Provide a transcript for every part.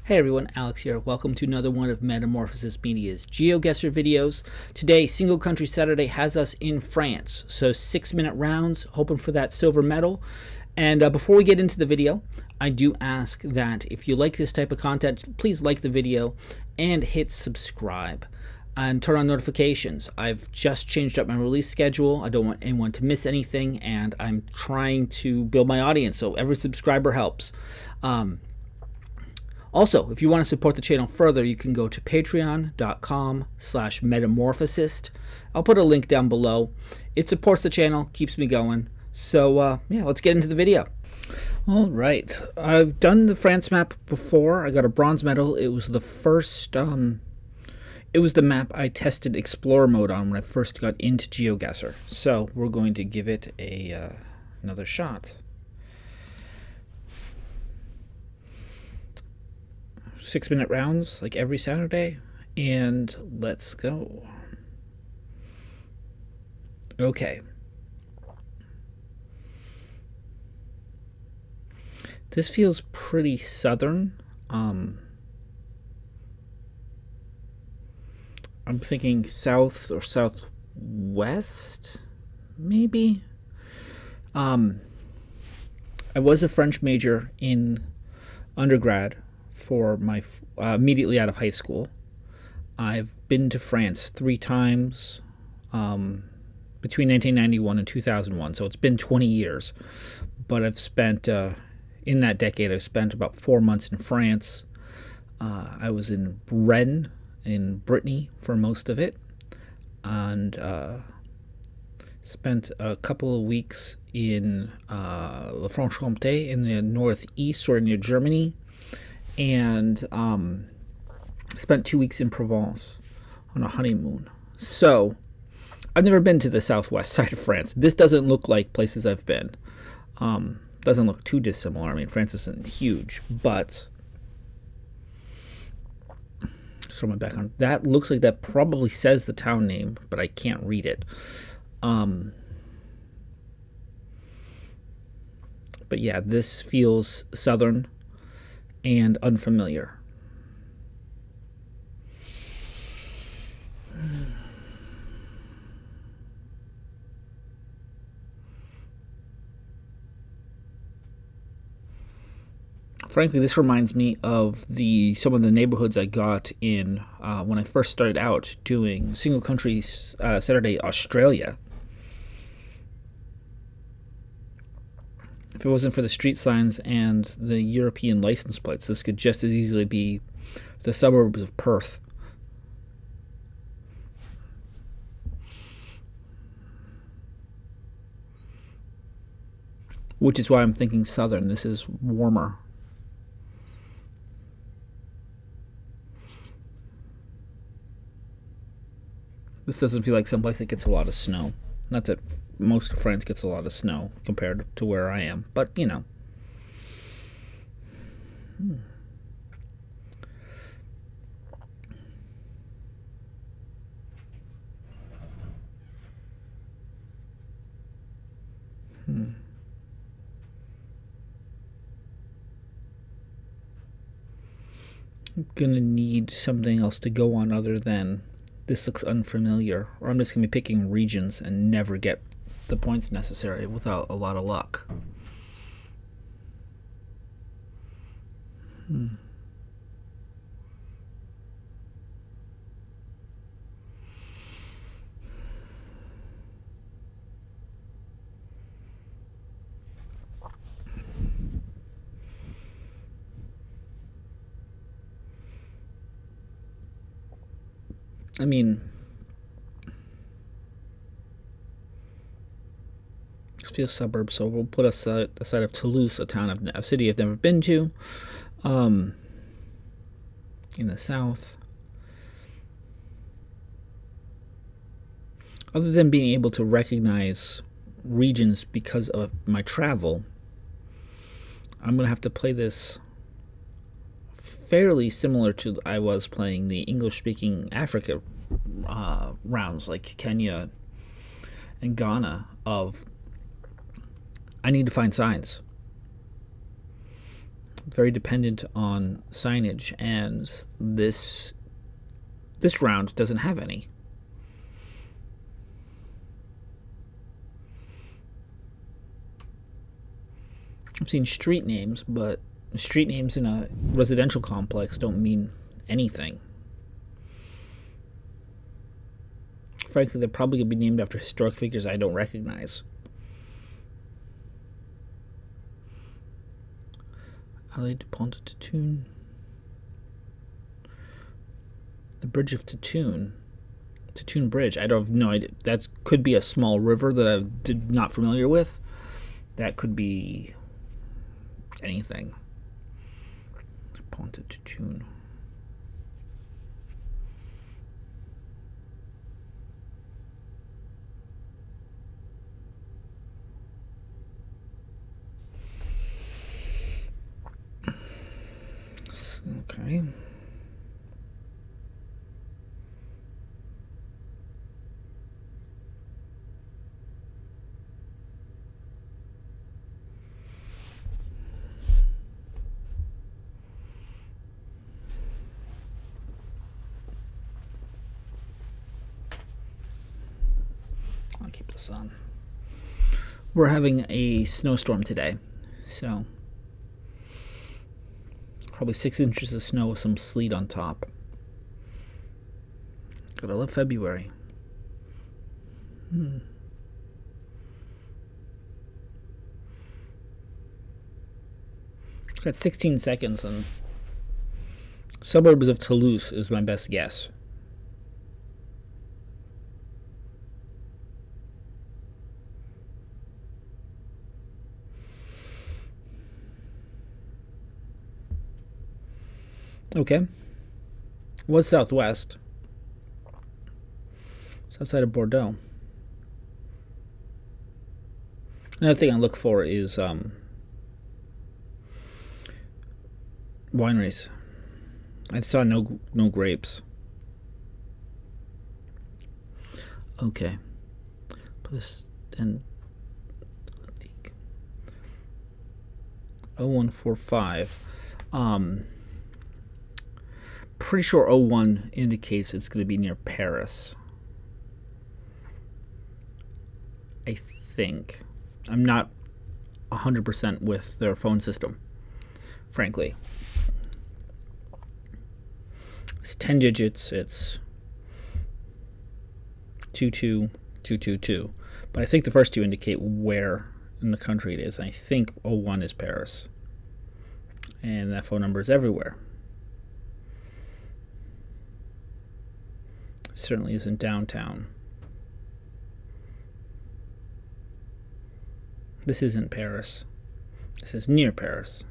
Hey everyone, Alex here. Welcome to another one of Metamorphosist Media's GeoGuessr videos. Today, Single Country Saturday has us in France. So 6-minute rounds, hoping for that silver medal. And before we get into the video, I do ask that if you like this type of content, please like the video and hit subscribe. And turn on notifications. I've just changed up my release schedule. I don't want anyone to miss anything, and I'm trying to build my audience, so every subscriber helps. Also, if you want to support the channel further, you can go to patreon.com/metamorphosist. I'll put a link down below. It supports the channel, keeps me going. So, yeah, let's get into the video. All right. I've done the France map before. I got a bronze medal. It was the first... it was the map I tested Explorer mode on when I first got into GeoGuessr. So, we're going to give it another shot. 6-minute rounds like every Saturday, and let's go. Okay. This feels pretty southern. I'm thinking south or southwest, maybe. I was a French major in undergrad for my immediately out of high school. I've been to France 3 times between 1991 and 2001, so it's been 20 years. But I've spent, in that decade, I've spent about 4 months in France. I was in Rennes, in Brittany, for most of it, and spent a couple of weeks in La Franche-Comté in the northeast, or near Germany, and spent 2 weeks in Provence on a honeymoon. So I've never been to the southwest side of France. This doesn't look like places I've been. Doesn't look too dissimilar. I mean, France isn't huge, but just throw my back on. That looks like that probably says the town name, but I can't read it. But yeah, this feels southern and unfamiliar. Frankly, this reminds me of some of the neighborhoods I got in when I first started out doing Single Country Saturday Australia. If it wasn't for the street signs and the European license plates, this could just as easily be the suburbs of Perth. Which is why I'm thinking southern. This is warmer. This doesn't feel like someplace that gets a lot of snow. Not that most of France gets a lot of snow compared to where I am, but you know. I'm gonna need something else to go on other than this looks unfamiliar, or I'm just going to be picking regions and never get the points necessary without a lot of luck. I mean, this feels suburbs, so we'll put us aside of Toulouse, a city I've never been to, in the south. Other than being able to recognize regions because of my travel, I'm going to have to play this fairly similar to I was playing the English-speaking Africa rounds, like Kenya and Ghana, of I need to find signs. very dependent on signage, and this round doesn't have any. I've seen street names, but street names in a residential complex don't mean anything. Frankly, they're probably going to be named after historic figures I don't recognize. Allée du Pont de Tatun. The Bridge of Tatun. Tatun Bridge. I don't have no idea. That could be a small river that I'm not familiar with. That could be anything. Pont de Tatun. Okay. I'll keep this on. We're having a snowstorm today, so probably 6 inches of snow with some sleet on top. God, I love February. Got 16 seconds, and suburbs of Toulouse is my best guess. Okay. What's southwest? It's outside of Bordeaux. Another thing I look for is wineries. I saw no grapes. Okay. Plus 10. 0145. Pretty sure 01 indicates it's going to be near Paris. I think. I'm not 100% with their phone system, frankly. It's 10 digits. It's 22222. But I think the first two indicate where in the country it is. I think 01 is Paris. And that phone number is everywhere. It certainly isn't downtown. This isn't Paris. This is near Paris.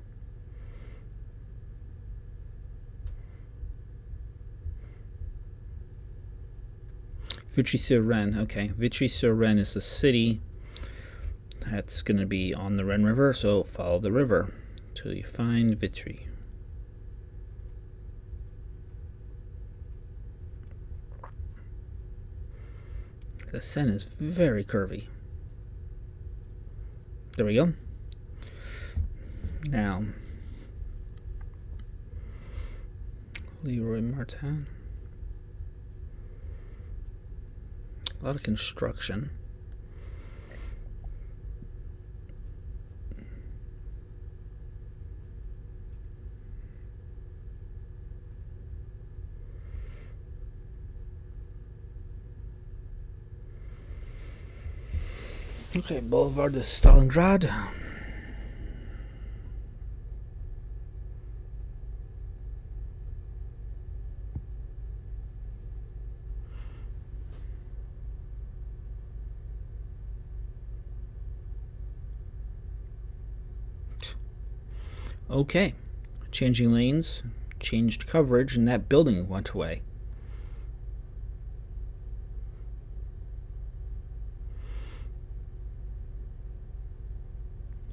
Vitry-sur-Seine. Okay, Vitry-sur-Seine is the city that's going to be on the Seine River, so follow the river till you find Vitry. The Seine is very curvy. There we go. Now, Leroy Martin. A lot of construction. Okay, Boulevard de Stalingrad. Okay, changing lanes, changed coverage, and that building went away.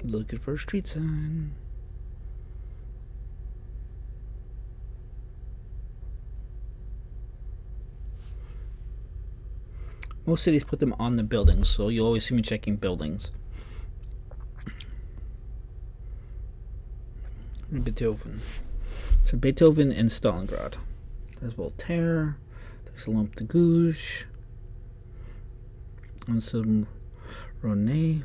Looking for a street sign. Most cities put them on the buildings, so you'll always see me checking buildings. Beethoven. So Beethoven and Stalingrad. There's Voltaire. There's Lampe de Gouges. And some Rene.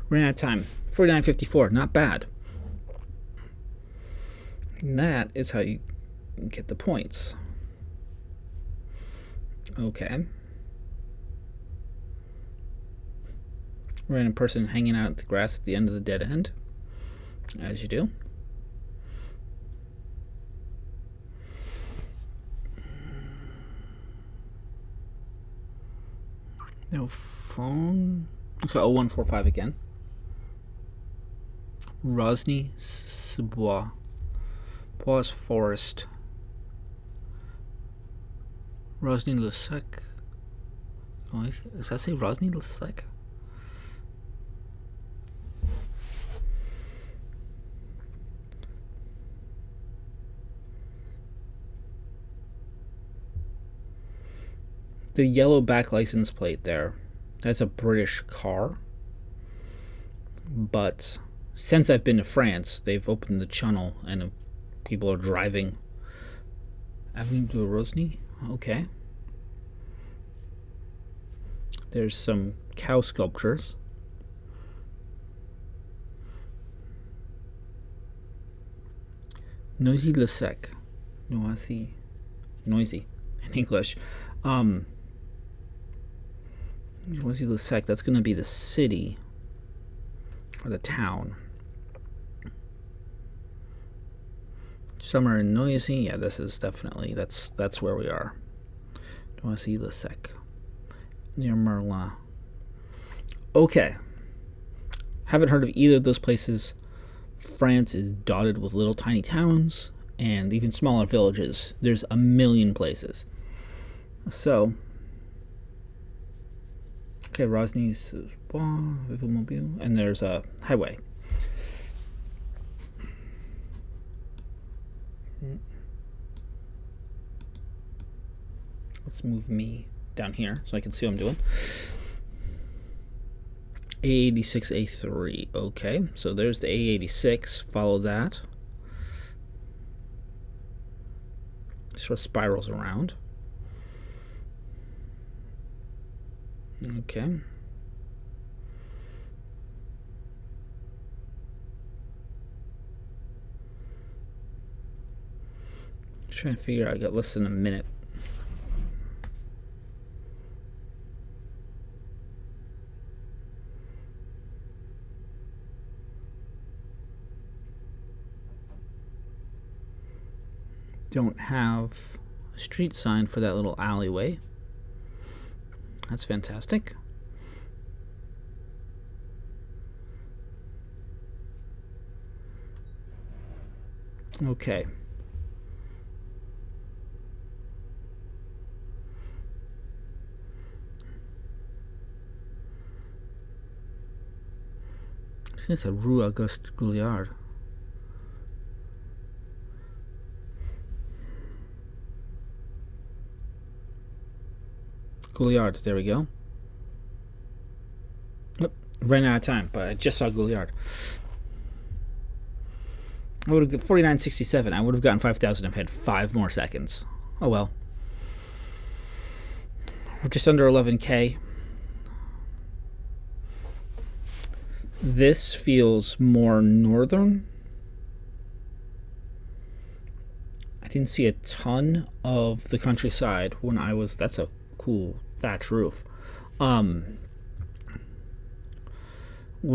Ran out of time. 49.54. Not bad. And that is how you get the points. Okay. Random person hanging out at the grass at the end of the dead end. As you do. No phone. Okay, 0145 again. Rosny Sebois. Bois Forest. Rosny Le Sec. Oh, does that say Rosny Le Sec? The yellow back license plate there, that's a British car. But since I've been to France, they've opened the channel and people are driving. Avenue de Rosny? Okay. There's some cow sculptures. Noisy Le Sec. Noisy in English. Noisy Le Sec, that's going to be the city or the town. Somewhere in Noisy, yeah, this is definitely, that's where we are. Noisy Le Sec, near Merlin. Okay. Haven't heard of either of those places. France is dotted with little tiny towns and even smaller villages. There's a million places. So, okay, Rosny, and there's a highway. Let's move me down here so I can see what I'm doing. A86, A3. Okay, so there's the A86. Follow that. Sort of spirals around. Okay. Trying to figure out, I got less than a minute. Don't have a street sign for that little alleyway. That's fantastic. Okay. I think it's a Rue Auguste Gouliard. Gouliard, there we go. Oh, ran out of time, but I just saw Gouliard. I would have 49.67. I would have gotten 5,000 if I had 5 more seconds. Oh well. We're just under 11K. This feels more northern. I didn't see a ton of the countryside when I was. That's a cool thatch roof. When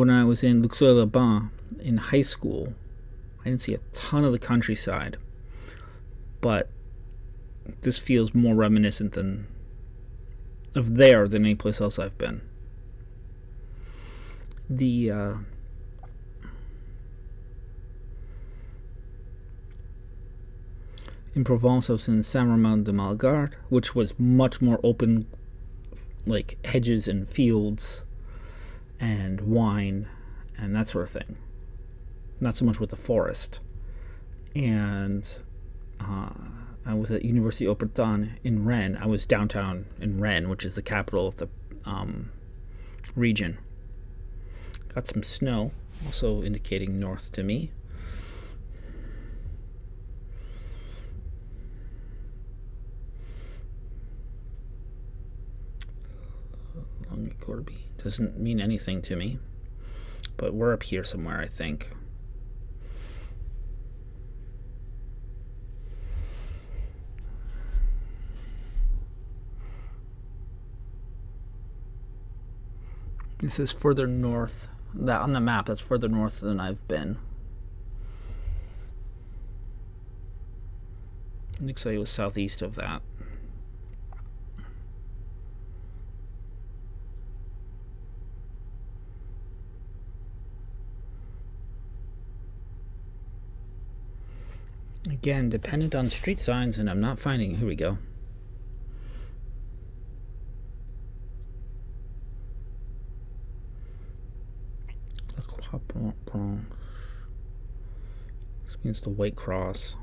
I was in Luxeuil-les-Bains in high school, I didn't see a ton of the countryside, but this feels more reminiscent of there than any place else I've been. The in Provence, I was in Saint-Romain-de-Malgarde, which was much more open, like hedges and fields and wine and that sort of thing. Not so much with the forest. And I was at Université Aubertin in Rennes. I was downtown in Rennes, which is the capital of the region. Got some snow also indicating north to me. Corby doesn't mean anything to me, but we're up here somewhere, I think. This is further north. That on the map, that's further north than I've been. Looks like it was southeast of that. Again, dependent on street signs, and I'm not finding. Here we go. This means the White Cross.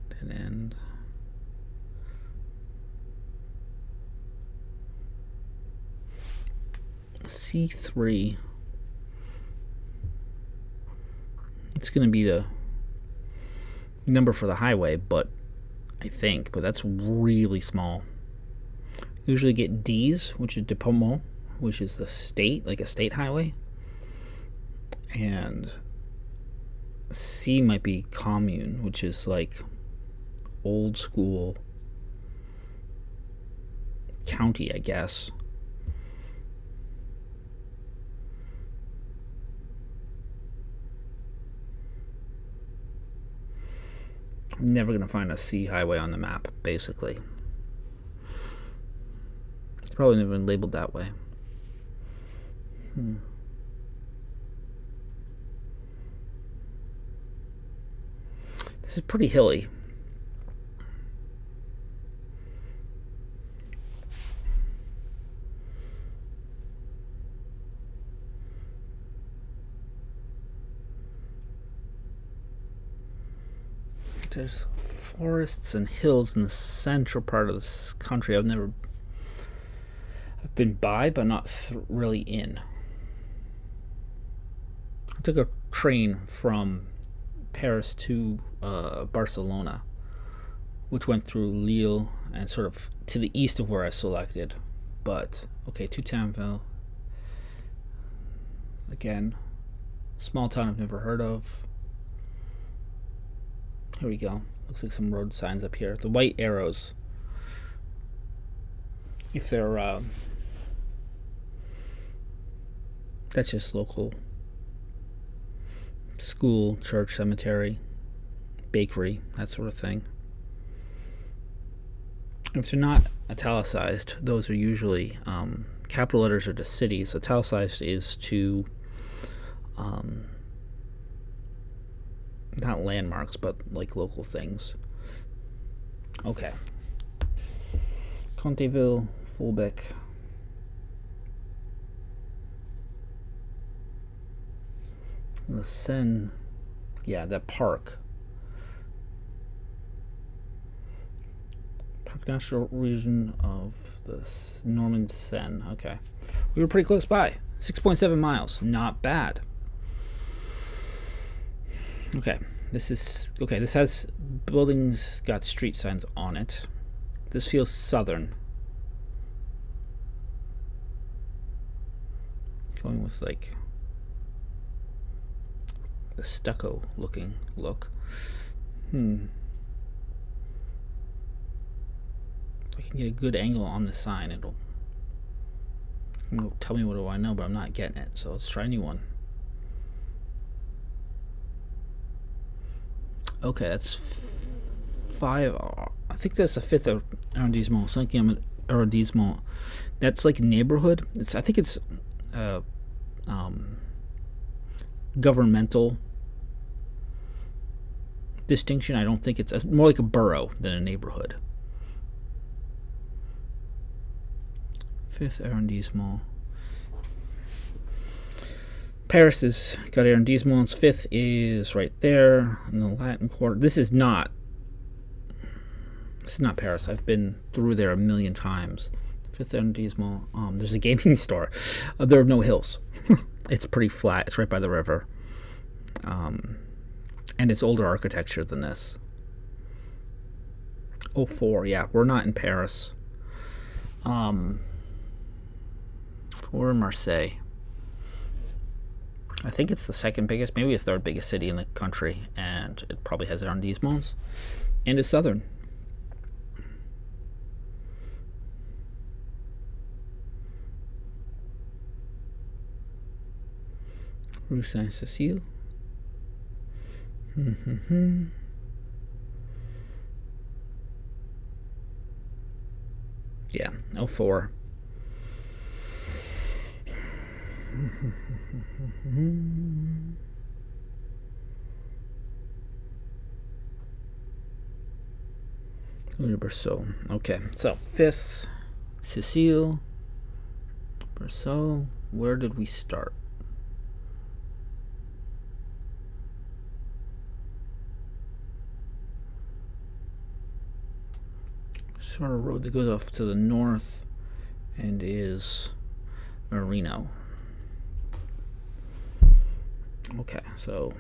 Dead end. C3. It's going to be the number for the highway, but that's really small. Usually get D's, which is Depomo, which is the state, like a state highway, and C might be commune, which is like old school county, I guess. I'm never going to find a C highway on the map, basically. It's probably never been labeled that way. This is pretty hilly. There's forests and hills in the central part of this country. I've been by, but not really in. I took a train from Paris to Barcelona, which went through Lille and sort of to the east of where I selected. But okay, to Tamville. Again, small town I've never heard of. Here we go. Looks like some road signs up here. The white arrows, if they're that's just local school, church, cemetery, bakery, that sort of thing. If they're not italicized, those are usually capital letters are to cities. Italicized is to not landmarks, but like local things. Okay. Conteville, Fulbeck. The Seine. Yeah, that park. Parc National Region of the Norman Seine. Okay. We were pretty close by. 6.7 miles. Not bad. Okay, this has buildings, got street signs on it. This feels southern. Going with like the stucco looking look. If I can get a good angle on the sign, it'll tell me what do I know, but I'm not getting it. So let's try a new one. Okay, that's 5. I think that's the 5th arrondissement. Cinquième arrondissement. That's like neighborhood. I think it's governmental distinction. I don't think it's more like a borough than a neighborhood. 5th arrondissement. Paris has got arrondissements. 5th is right there in the Latin Quarter. This is not Paris. I've been through there a million times. 5th arrondissement. There's a gaming store. There are no hills. It's pretty flat. It's right by the river. And it's older architecture than this. Oh, 04, yeah. We're not in Paris. We're in Marseille. I think it's the second biggest, maybe the third biggest city in the country, and it probably has arrondissements. And it's southern. Rue Saint-Cécile. Yeah, 04. Berceau. Okay, so 5th, Cécile, Berceau. Where did we start? Sort of road that goes off to the north and is Marino. Okay, so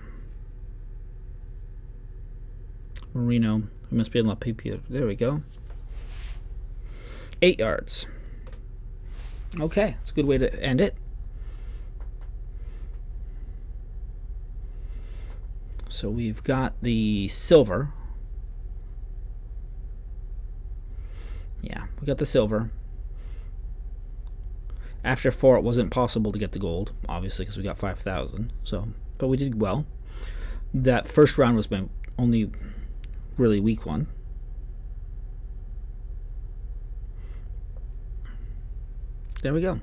Marino. We must be in La Pipe. There we go. 8 yards. Okay, it's a good way to end it. So we've got the silver. Yeah, we got the silver. After 4, it wasn't possible to get the gold, obviously, because we got 5,000. So, but we did well. That first round was my only really weak one. There we go.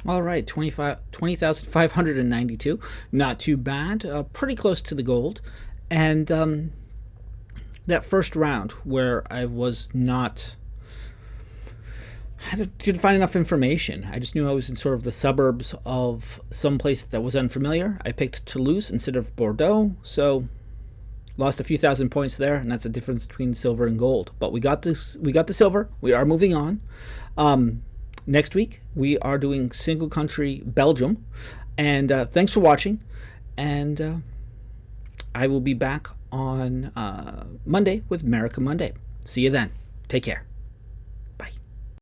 All right, 20,592. Not too bad. Pretty close to the gold. And that first round where I was not... I didn't find enough information. I just knew I was in sort of the suburbs of some place that was unfamiliar. I picked Toulouse instead of Bordeaux, so lost a few thousand points there, and that's the difference between silver and gold. But we got this. We got the silver. We are moving on. Next week we are doing single country Belgium, and thanks for watching. And I will be back on Monday with America Monday. See you then. Take care.